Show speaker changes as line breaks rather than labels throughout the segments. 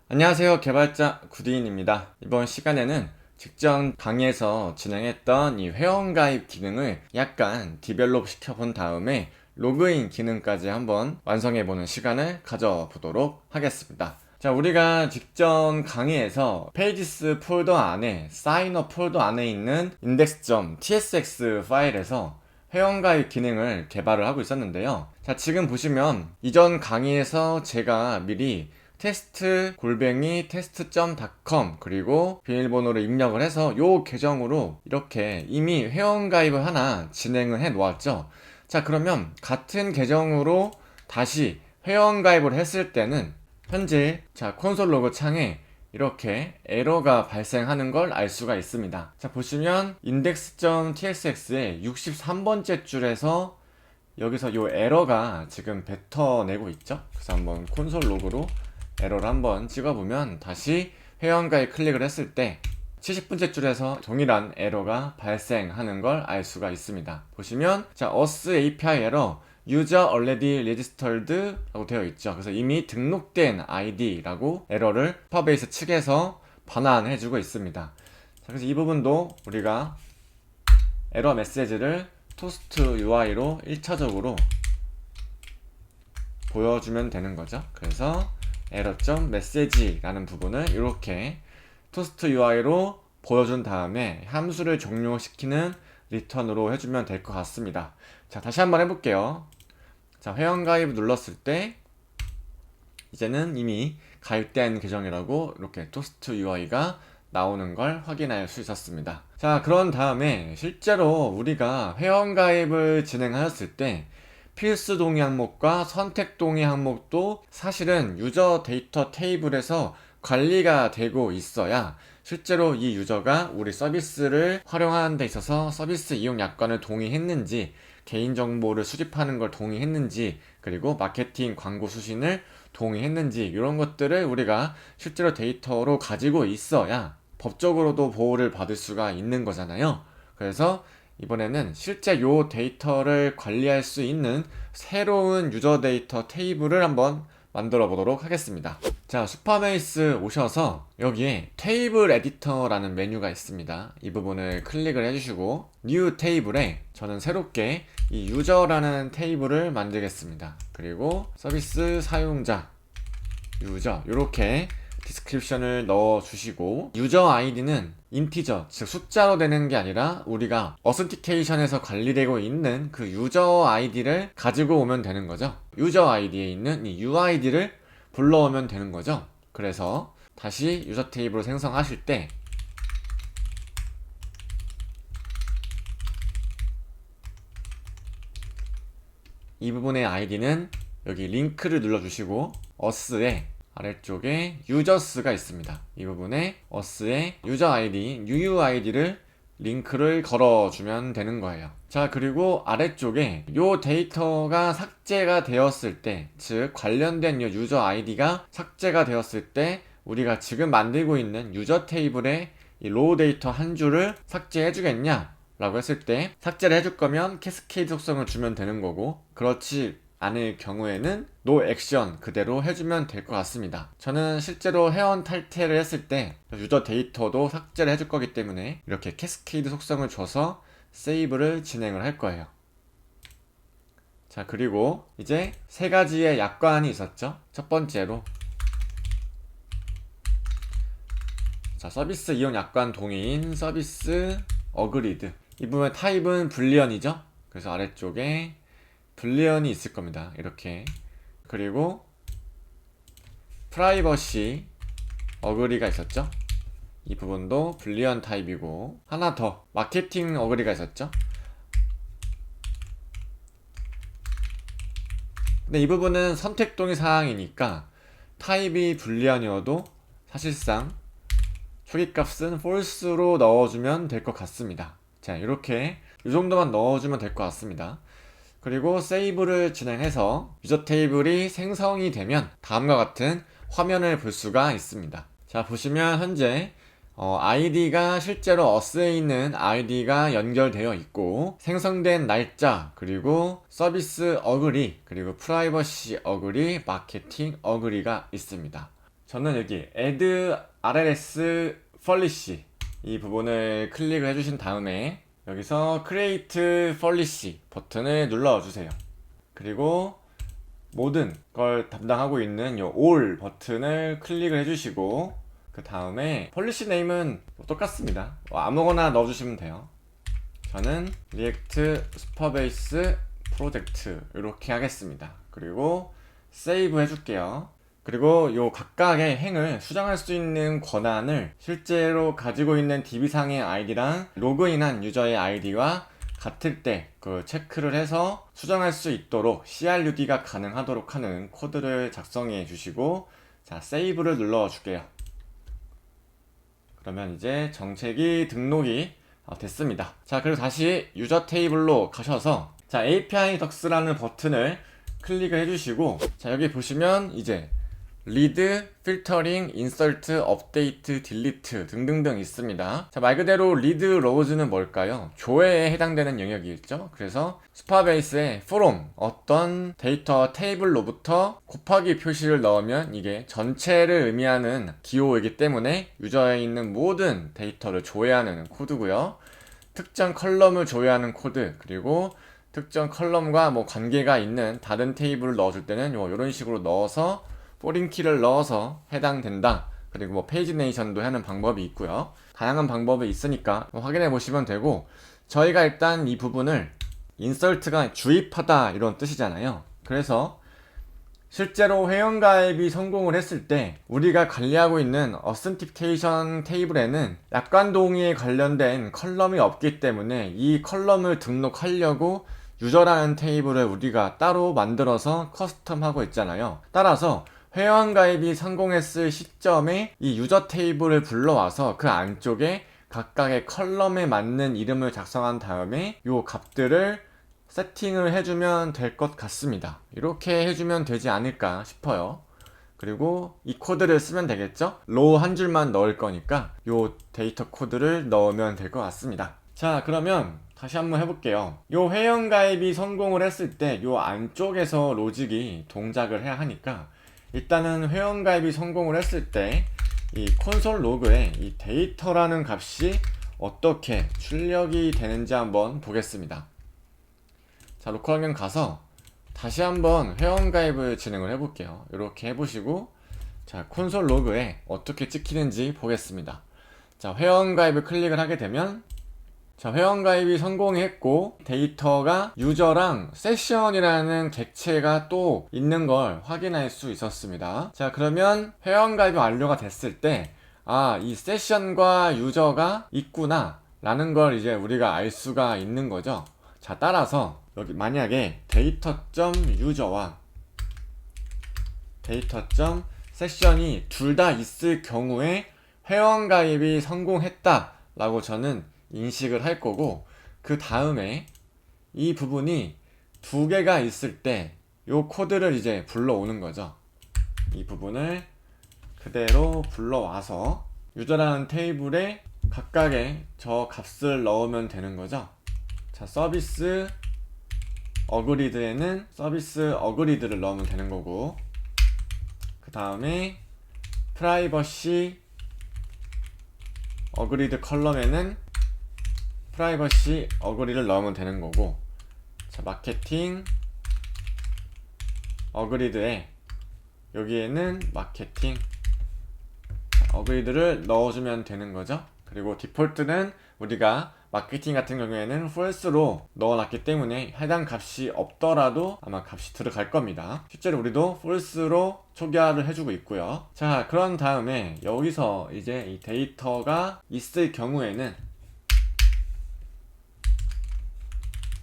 안녕하세요. 개발자 구디인입니다. 이번 시간에는 직전 강의에서 진행했던 이 회원가입 기능을 약간 디벨롭 시켜본 다음에 로그인 기능까지 한번 완성해보는 시간을 가져보도록 하겠습니다. 자, 우리가 직전 강의에서 페이지스 폴더 안에 사인업 폴더 안에 있는 index.tsx 파일에서 회원가입 기능을 개발을 하고 있었는데요. 자, 지금 보시면 이전 강의에서 제가 미리 test@test.com 그리고 비밀번호를 입력을 해서 요 계정으로 이렇게 이미 회원가입을 하나 진행을 해 놓았죠. 자, 그러면 같은 계정으로 다시 회원가입을 했을 때는 현재 콘솔 로그 창에 이렇게 에러가 발생하는 걸 알 수가 있습니다. 자, 보시면 index.tsx의 63번째 줄에서 여기서 요 에러가 지금 뱉어내고 있죠. 그래서 한번 콘솔 로그로 에러를 한번 찍어보면 다시 회원가입 클릭을 했을 때 70번째 줄에서 동일한 에러가 발생하는 걸 알 수가 있습니다. 보시면 us API 에러 user already registered 라고 되어 있죠. 그래서 이미 등록된 ID라고 에러를 파베이스 측에서 반환해주고 있습니다. 자, 그래서 이 부분도 우리가 에러 메시지를 토스트 UI로 1차적으로 보여주면 되는 거죠. 그래서 error.message라는 부분을 이렇게 토스트 UI로 보여준 다음에 함수를 종료시키는 리턴으로 해주면 될 것 같습니다. 자, 다시 한번 해볼게요. 자, 회원가입 눌렀을 때 이제는 이미 가입된 계정이라고 이렇게 토스트 UI가 나오는 걸 확인할 수 있었습니다. 자, 그런 다음에 실제로 우리가 회원가입을 진행하였을 때 필수 동의 항목과 선택 동의 항목도 사실은 유저 데이터 테이블에서 관리가 되고 있어야 실제로 이 유저가 우리 서비스를 활용하는 데 있어서 서비스 이용 약관을 동의했는지, 개인정보를 수집하는 걸 동의했는지, 그리고 마케팅 광고 수신을 동의했는지 이런 것들을 우리가 실제로 데이터로 가지고 있어야 법적으로도 보호를 받을 수가 있는 거잖아요. 그래서 이번에는 실제 요 데이터를 관리할 수 있는 새로운 유저 데이터 테이블을 한번 만들어 보도록 하겠습니다. 자, 슈퍼메이스 오셔서 여기에 테이블 에디터라는 메뉴가 있습니다. 이 부분을 클릭을 해주시고 뉴 테이블에 저는 새롭게 이 유저라는 테이블을 만들겠습니다. 그리고 서비스 사용자 유저 이렇게 디스크립션을 넣어주시고 유저 아이디는 인티저, 즉 숫자로 되는 게 아니라 우리가 어센티케이션에서 관리되고 있는 그 유저 아이디를 가지고 오면 되는 거죠. 유저 아이디에 있는 이 UID를 불러오면 되는 거죠. 그래서 다시 유저 테이블을 생성하실 때 이 부분의 아이디는 여기 링크를 눌러주시고 us에 아래쪽에 유저스가 있습니다. 이 부분에 us의 유저 아이디, UUID를 링크를 걸어주면 되는 거예요. 자, 그리고 아래쪽에 요 데이터가 삭제가 되었을 때, 즉 관련된 요 유저 아이디가 삭제가 되었을 때 우리가 지금 만들고 있는 유저 테이블의 이 로우 데이터 한 줄을 삭제해 주겠냐? 라고 했을 때 삭제를 해줄 거면 캐스케이드 속성을 주면 되는 거고, 그렇지 않을 경우에는 노 액션 그대로 해주면 될 것 같습니다. 저는 실제로 회원 탈퇴를 했을 때 유저 데이터도 삭제를 해줄 거기 때문에 이렇게 캐스케이드 속성을 줘서 세이브를 진행을 할 거예요. 자, 그리고 이제 세 가지의 약관이 있었죠. 첫 번째로 서비스 이용 약관 동의인 서비스 어그리드, 이 부분의 타입은 불리언이죠. 그래서 아래쪽에 불리언이 있을 겁니다. 이렇게. 그리고 프라이버시 어그리가 있었죠. 이 부분도 불리언 타입이고, 하나 더 마케팅 어그리가 있었죠. 근데 이 부분은 선택 동의 사항이니까 타입이 불리언이어도 사실상 초기값은 false로 넣어주면 될 것 같습니다. 자, 이렇게 이 정도만 넣어주면 될 것 같습니다. 그리고 세이브를 진행해서 유저 테이블이 생성이 되면 다음과 같은 화면을 볼 수가 있습니다. 자, 보시면 현재 아이디가 실제로 어스에 있는 아이디가 연결되어 있고 생성된 날짜, 그리고 서비스 어그리, 그리고 프라이버시 어그리, 마케팅 어그리가 있습니다. 저는 여기 add RLS policy 이 부분을 클릭을 해주신 다음에 여기서 create policy 버튼을 눌러주세요. 그리고 모든 걸 담당하고 있는 이 all 버튼을 클릭을 해주시고 그 다음에 폴리시 네임은 똑같습니다. 아무거나 넣어주시면 돼요. 저는 리액트 슈퍼베이스 프로젝트 이렇게 하겠습니다. 그리고 세이브 해줄게요. 그리고 요 각각의 행을 수정할 수 있는 권한을 실제로 가지고 있는 DB상의 아이디랑 로그인한 유저의 아이디와 같을 때 그 체크를 해서 수정할 수 있도록 CRUD가 가능하도록 하는 코드를 작성해 주시고, 자, 세이브를 눌러 줄게요. 그러면 이제 정책이 등록이 됐습니다. 자, 그리고 다시 유저 테이블로 가셔서 자, API 덕스라는 버튼을 클릭을 해주시고, 자, 여기 보시면 이제 리드, 필터링, 인설트, 업데이트, 딜리트 등등등 있습니다. 자, 말 그대로 리드 로우즈는 뭘까요? 조회에 해당되는 영역이겠죠. 그래서 스파베이스에 from 어떤 데이터 테이블로부터 곱하기 표시를 넣으면 이게 전체를 의미하는 기호이기 때문에 유저에 있는 모든 데이터를 조회하는 코드고요. 특정 컬럼을 조회하는 코드, 그리고 특정 컬럼과 뭐 관계가 있는 다른 테이블을 넣어줄 때는 이런 식으로 넣어서 포린 키를 넣어서 해당된다. 그리고 뭐 페이지네이션도 하는 방법이 있고요. 다양한 방법이 있으니까 확인해 보시면 되고, 저희가 일단 이 부분을 인설트가 주입하다 이런 뜻이잖아요. 그래서 실제로 회원가입이 성공을 했을 때 우리가 관리하고 있는 어센티케이션 테이블에는 약관 동의에 관련된 컬럼이 없기 때문에 이 컬럼을 등록하려고 유저라는 테이블을 우리가 따로 만들어서 커스텀하고 있잖아요. 따라서 회원가입이 성공했을 시점에 이 유저 테이블을 불러와서 그 안쪽에 각각의 컬럼에 맞는 이름을 작성한 다음에 이 값들을 세팅을 해주면 될 것 같습니다. 이렇게 해주면 되지 않을까 싶어요. 그리고 이 코드를 쓰면 되겠죠? 로우 한 줄만 넣을 거니까 이 데이터 코드를 넣으면 될 것 같습니다. 자, 그러면 다시 한번 해볼게요. 이 회원가입이 성공을 했을 때 이 안쪽에서 로직이 동작을 해야 하니까 일단은 회원가입이 성공을 했을 때 이 콘솔 로그에 이 데이터라는 값이 어떻게 출력이 되는지 한번 보겠습니다. 자, 로컬 환경 가서 다시 한번 회원가입을 진행을 해볼게요. 이렇게 해보시고, 자, 콘솔 로그에 어떻게 찍히는지 보겠습니다. 자, 회원가입을 클릭을 하게 되면 자, 회원가입이 성공했고 데이터가 유저랑 세션이라는 객체가 또 있는 걸 확인할 수 있었습니다. 자, 그러면 회원가입이 완료가 됐을 때 이 세션과 유저가 있구나 라는 걸 이제 우리가 알 수가 있는 거죠. 자, 따라서 여기 만약에 데이터.유저와 데이터.세션이 둘 다 있을 경우에 회원가입이 성공했다 라고 저는 인식을 할 거고, 그 다음에 이 부분이 두 개가 있을 때 이 코드를 이제 불러오는 거죠. 이 부분을 그대로 불러와서 유저라는 테이블에 각각의 저 값을 넣으면 되는 거죠. 자, 서비스 어그리드에는 서비스 어그리드를 넣으면 되는 거고, 그 다음에 프라이버시 어그리드 컬럼에는 프라이버시 어그리를 넣으면 되는 거고, 자, 마케팅 어그리드에 여기에는 마케팅 어그리드를 넣어주면 되는 거죠. 그리고 디폴트는 우리가 마케팅 같은 경우에는 false로 넣어놨기 때문에 해당 값이 없더라도 아마 값이 들어갈 겁니다. 실제로 우리도 false로 초기화를 해주고 있고요. 자, 그런 다음에 여기서 이제 이 데이터가 있을 경우에는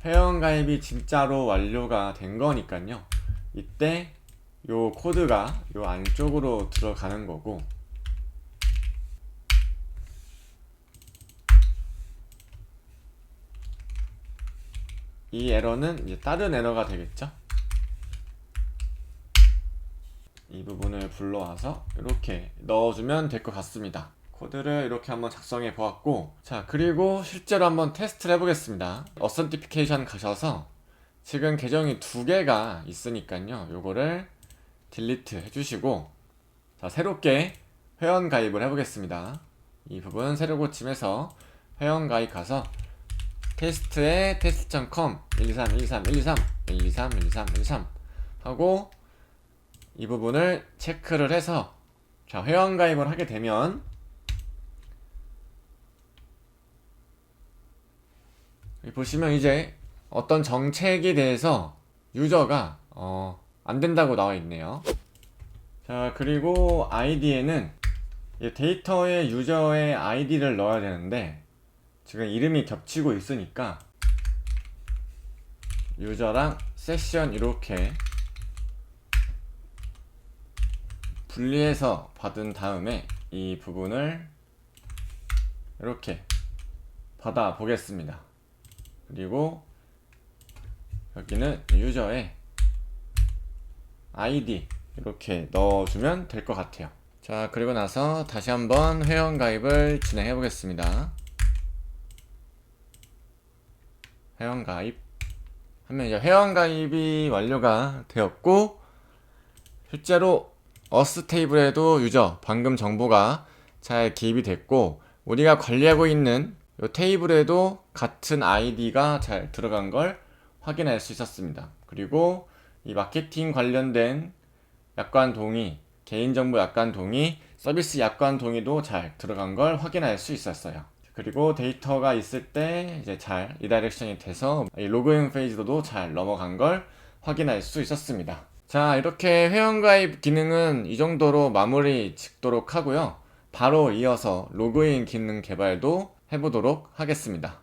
회원가입이 진짜로 완료가 된 거니까요. 이때 요 코드가 요 안쪽으로 들어가는 거고, 이 에러는 이제 다른 에러가 되겠죠. 이 부분을 불러와서 이렇게 넣어주면 될 것 같습니다. 코드를 이렇게 한번 작성해 보았고, 자, 그리고 실제로 한번 테스트를 해보겠습니다. 어센티피케이션 가셔서 지금 계정이 2개가 있으니까요, 요거를 딜리트 해주시고, 자, 새롭게 회원 가입을 해보겠습니다. 이 부분 새로 고침해서 회원 가입 가서 테스트에 test.com 123 123 123 123 123 123 하고 이 부분을 체크를 해서, 자, 회원 가입을 하게 되면 여기 보시면 이제 어떤 정책에 대해서 유저가 안 된다고 나와 있네요. 자, 그리고 아이디에는 데이터에 유저의 아이디를 넣어야 되는데 지금 이름이 겹치고 있으니까 유저랑 세션 이렇게 분리해서 받은 다음에 이 부분을 이렇게 받아 보겠습니다. 그리고 여기는 유저의 아이디 이렇게 넣어주면 될 것 같아요. 자, 그리고 나서 다시 한번 회원 가입을 진행해 보겠습니다. 회원 가입 하면 이제 회원 가입이 완료가 되었고, 실제로 어스 테이블에도 유저 방금 정보가 잘 기입이 됐고, 우리가 관리하고 있는 이 테이블에도 같은 아이디가 잘 들어간 걸 확인할 수 있었습니다. 그리고 이 마케팅 관련된 약관 동의, 개인정보 약관 동의, 서비스 약관 동의도 잘 들어간 걸 확인할 수 있었어요. 그리고 데이터가 있을 때 이제 잘 리다이렉션이 돼서 이 로그인 페이지도 잘 넘어간 걸 확인할 수 있었습니다. 자, 이렇게 회원가입 기능은 이 정도로 마무리 짓도록 하고요. 바로 이어서 로그인 기능 개발도 해보도록 하겠습니다.